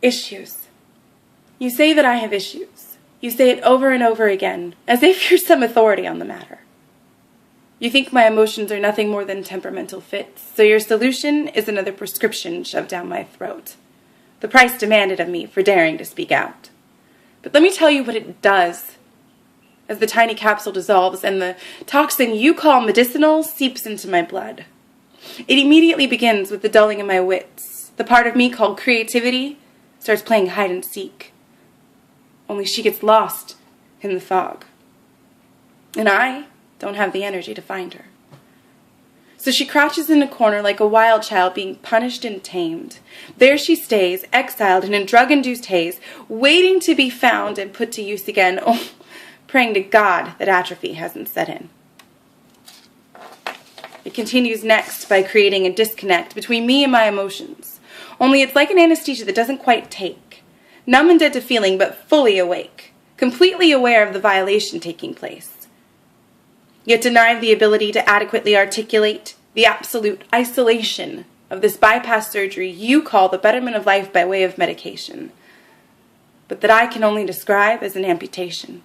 Issues. You say that I have issues. You say it over and over again, as if you're some authority on the matter. You think my emotions are nothing more than temperamental fits, so your solution is another prescription shoved down my throat. The price demanded of me for daring to speak out. But let me tell you what it does. As the tiny capsule dissolves and the toxin you call medicinal seeps into my blood. It immediately begins with the dulling of my wits. The part of me called creativity starts playing hide and seek. Only she gets lost in the fog. And I don't have the energy to find her. So she crouches in a corner like a wild child being punished and tamed. There she stays, exiled and in drug-induced haze, waiting to be found and put to use again, praying to God that atrophy hasn't set in. It continues next by creating a disconnect between me and my emotions. Only it's like an anesthesia that doesn't quite take. Numb and dead to feeling, but fully awake, completely aware of the violation taking place. Yet denied the ability to adequately articulate the absolute isolation of this bypass surgery you call the betterment of life by way of medication, but that I can only describe as an amputation.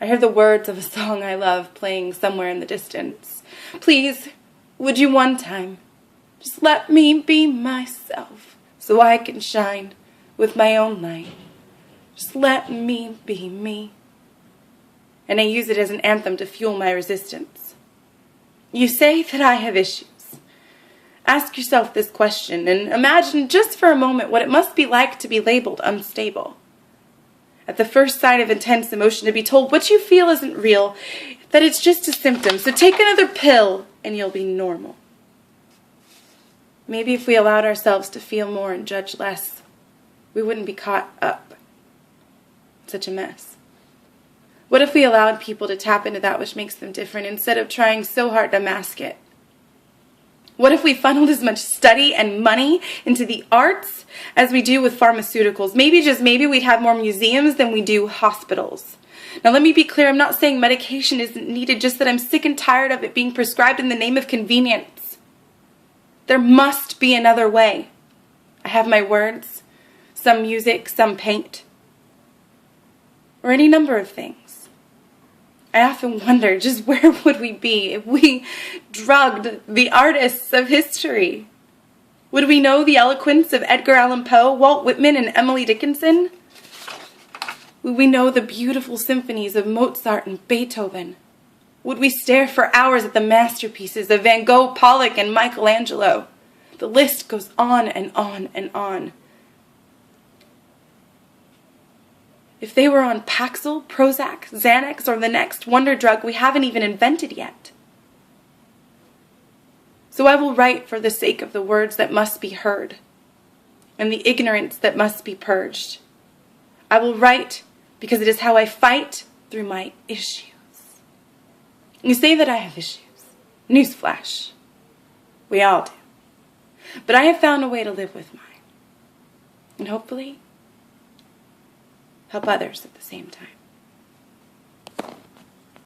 I hear the words of a song I love playing somewhere in the distance. Please, would you one time just let me be myself so I can shine with my own light. Just let me be me. And I use it as an anthem to fuel my resistance. You say that I have issues. Ask yourself this question and imagine just for a moment what it must be like to be labeled unstable. At the first sign of intense emotion, to be told what you feel isn't real, that it's just a symptom, so take another pill and you'll be normal. Maybe if we allowed ourselves to feel more and judge less, we wouldn't be caught up in such a mess. What if we allowed people to tap into that which makes them different instead of trying so hard to mask it? What if we funneled as much study and money into the arts as we do with pharmaceuticals? Maybe, just maybe, we'd have more museums than we do hospitals. Now let me be clear, I'm not saying medication isn't needed, just that I'm sick and tired of it being prescribed in the name of convenience. There must be another way. I have my words, some music, some paint, or any number of things. I often wonder, just where would we be if we drugged the artists of history? Would we know the eloquence of Edgar Allan Poe, Walt Whitman, and Emily Dickinson? Would we know the beautiful symphonies of Mozart and Beethoven? Would we stare for hours at the masterpieces of Van Gogh, Pollock, and Michelangelo? The list goes on and on and on. If they were on Paxil, Prozac, Xanax, or the next wonder drug we haven't even invented yet. So I will write for the sake of the words that must be heard and the ignorance that must be purged. I will write because it is how I fight through my issues. You say that I have issues. Newsflash. We all do. But I have found a way to live with mine. And hopefully help others at the same time.